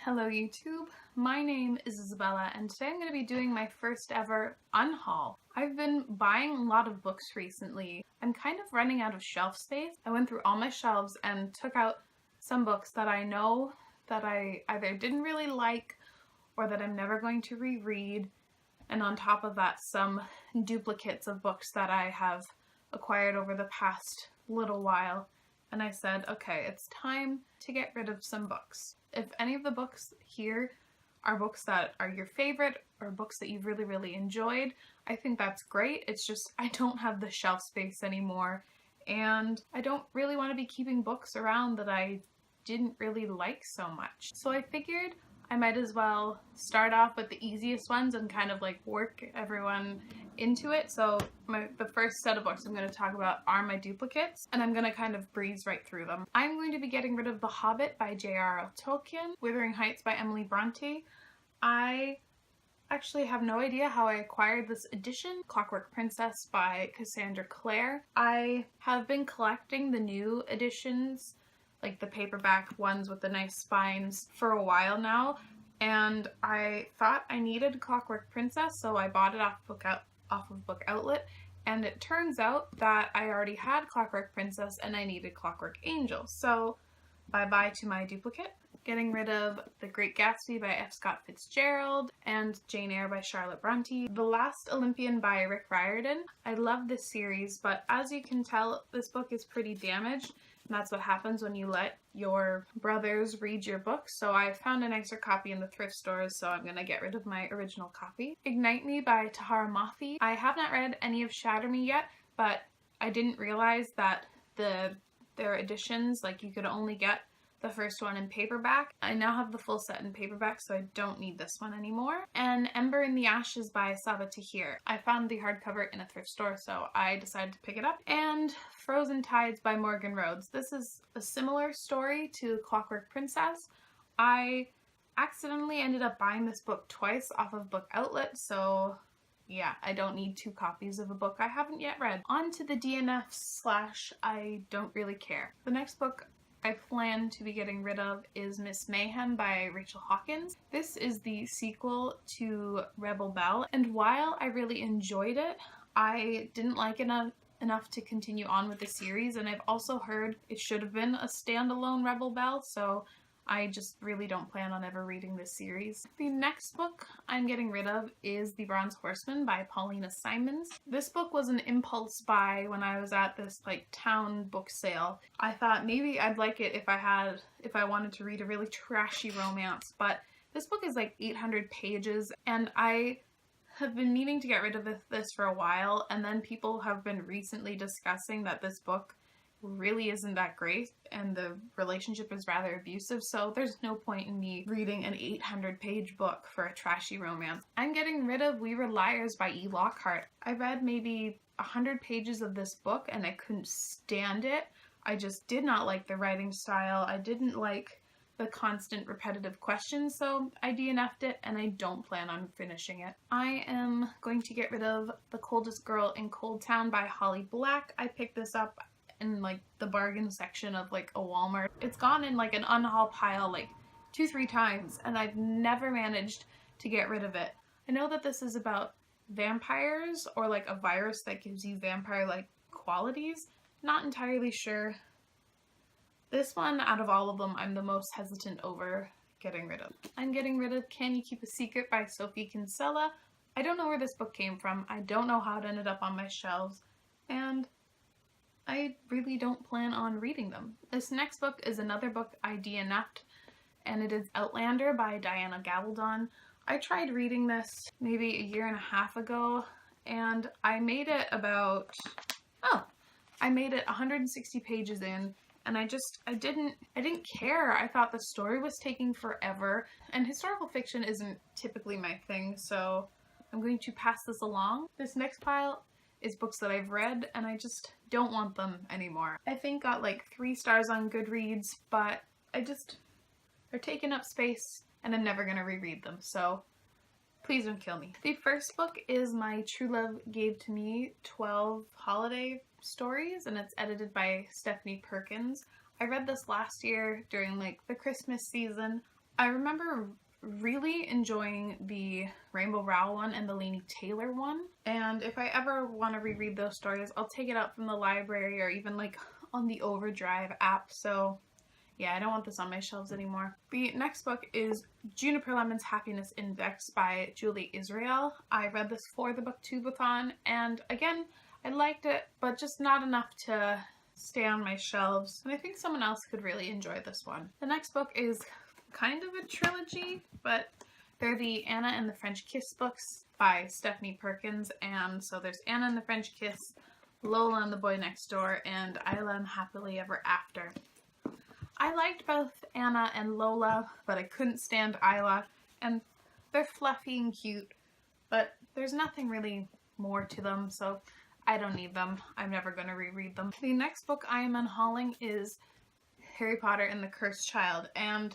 Hello YouTube, my name is Isabella and today I'm going to be doing my first ever unhaul. I've been buying a lot of books recently. I'm kind of running out of shelf space. I went through all my shelves and took out some books that I know that I either didn't really like or that I'm never going to reread, and on top of that some duplicates of books that I have acquired over the past little while. And I said, okay, it's time to get rid of some books. If any of the books here are books that are your favorite or books that you've really enjoyed, I think that's great. It's just I don't have the shelf space anymore and I don't really want to be keeping books around that I didn't really like so much. So I figured I might as well start off with the easiest ones and kind of like work everyone into it. So the first set of books I'm going to talk about are my duplicates, and I'm going to kind of breeze right through them. I'm going to be getting rid of The Hobbit by J.R.R. Tolkien, Wuthering Heights by Emily Bronte. I actually have no idea how I acquired this edition. Clockwork Princess by Cassandra Clare. I have been collecting the new editions, like the paperback ones with the nice spines, for a while now, and I thought I needed Clockwork Princess, so I bought it off of Book Outlet, and it turns out that I already had Clockwork Princess and I needed Clockwork Angel, so bye-bye to my duplicate. Getting rid of The Great Gatsby by F. Scott Fitzgerald and Jane Eyre by Charlotte Bronte. The Last Olympian by Rick Riordan. I love this series, but as you can tell, this book is pretty damaged. And that's what happens when you let your brothers read your books. So I found a nicer copy in the thrift stores, so I'm gonna get rid of my original copy. Ignite Me by Tahara Mafi. I have not read any of Shatter Me yet, but I didn't realize that their editions, like you could only get the first one in paperback. I now have the full set in paperback, so I don't need this one anymore. And Ember in the Ashes by Saba Tahir. I found the hardcover in a thrift store, so I decided to pick it up. And Frozen Tides by Morgan Rhodes. This is a similar story to Clockwork Princess. I accidentally ended up buying this book twice off of Book Outlet, so yeah, I don't need two copies of a book I haven't yet read. On to the DNF / I don't really care. The next book I plan to be getting rid of is Miss Mayhem by Rachel Hawkins. This is the sequel to Rebel Belle, and while I really enjoyed it, I didn't like it enough to continue on with the series, and I've also heard it should have been a standalone Rebel Belle, so I just really don't plan on ever reading this series. The next book I'm getting rid of is The Bronze Horseman by Paulina Simons. This book was an impulse buy when I was at this town book sale. I thought maybe I'd like it if I wanted to read a really trashy romance, but this book is 800 pages and I have been meaning to get rid of this for a while, and then people have been recently discussing that this book really isn't that great and the relationship is rather abusive, so there's no point in me reading an 800-page book for a trashy romance. I'm getting rid of We Were Liars by E. Lockhart. I read maybe 100 pages of this book and I couldn't stand it. I just did not like the writing style. I didn't like the constant repetitive questions, so I DNF'd it and I don't plan on finishing it. I am going to get rid of The Coldest Girl in Cold Town by Holly Black. I picked this up in the bargain section of a Walmart. It's gone in an unhaul pile 2-3 times and I've never managed to get rid of it. I know that this is about vampires or a virus that gives you vampire qualities. Not entirely sure. This one out of all of them I'm the most hesitant over getting rid of. I'm getting rid of Can You Keep a Secret by Sophie Kinsella. I don't know where this book came from. I don't know how it ended up on my shelves, and I really don't plan on reading them. This next book is another book I DNF'd, and it is Outlander by Diana Gabaldon. I tried reading this maybe a year and a half ago, and I made it 160 pages in, and I didn't care. I thought the story was taking forever, and historical fiction isn't typically my thing, so I'm going to pass this along. This next pile is books that I've read and I just don't want them anymore. I think got 3 stars on Goodreads, but they're taking up space and I'm never gonna reread them, so please don't kill me. The first book is My True Love Gave to Me 12 Holiday Stories, and it's edited by Stephanie Perkins. I read this last year during the Christmas season. I remember really enjoying the Rainbow Rowell one and the Laini Taylor one, and if I ever want to reread those stories, I'll take it out from the library or even like on the Overdrive app. So yeah, I don't want this on my shelves anymore. The next book is Juniper Lemon's Happiness Index by Julie Israel. I read this for the Booktubeathon, and again, I liked it, but just not enough to stay on my shelves, and I think someone else could really enjoy this one. The next book is kind of a trilogy, but they're the Anna and the French Kiss books by Stephanie Perkins, and so there's Anna and the French Kiss, Lola and the Boy Next Door, and Isla and Happily Ever After. I liked both Anna and Lola, but I couldn't stand Isla, and they're fluffy and cute, but there's nothing really more to them, so I don't need them. I'm never going to reread them. The next book I am unhauling is Harry Potter and the Cursed Child, and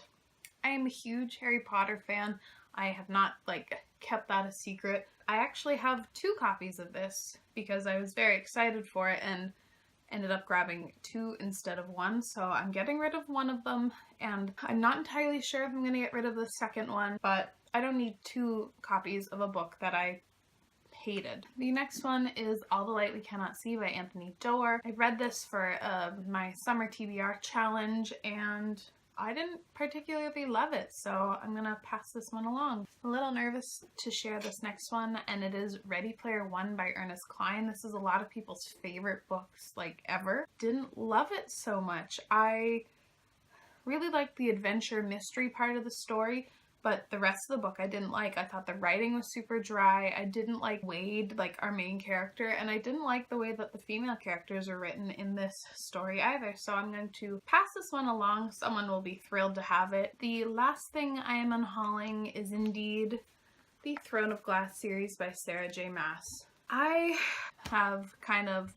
I am a huge Harry Potter fan. I have not, kept that a secret. I actually have 2 copies of this because I was very excited for it and ended up grabbing 2 instead of 1, so I'm getting rid of one of them, and I'm not entirely sure if I'm going to get rid of the second one, but I don't need 2 copies of a book that I hated. The next one is All the Light We Cannot See by Anthony Doerr. I read this for my summer TBR challenge, and I didn't particularly love it, so I'm gonna pass this one along. I'm a little nervous to share this next one, and it is Ready Player One by Ernest Cline. This is a lot of people's favorite books, ever. Didn't love it so much. I really liked the adventure mystery part of the story, but the rest of the book I didn't like. I thought the writing was super dry. I didn't like Wade, our main character, and I didn't like the way that the female characters are written in this story either, so I'm going to pass this one along. Someone will be thrilled to have it. The last thing I am unhauling is indeed the Throne of Glass series by Sarah J. Maas. I have kind of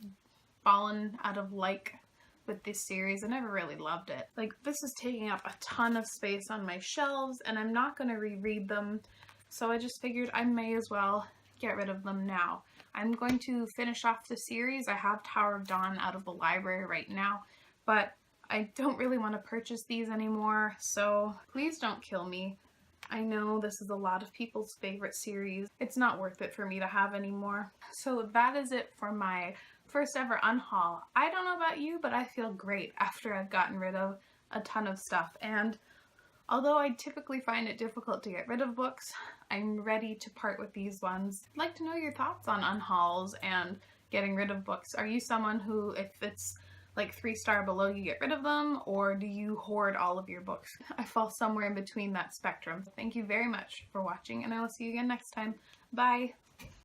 fallen out of with this series. I never really loved it. This is taking up a ton of space on my shelves, and I'm not going to reread them, so I just figured I may as well get rid of them now. I'm going to finish off the series. I have Tower of Dawn out of the library right now, but I don't really want to purchase these anymore, so please don't kill me. I know this is a lot of people's favorite series. It's not worth it for me to have anymore. So that is it for my first ever unhaul. I don't know about you, but I feel great after I've gotten rid of a ton of stuff, and although I typically find it difficult to get rid of books, I'm ready to part with these ones. I'd like to know your thoughts on unhauls and getting rid of books. Are you someone who, if it's 3-star below, you get rid of them, or do you hoard all of your books? I fall somewhere in between that spectrum. Thank you very much for watching, and I will see you again next time. Bye!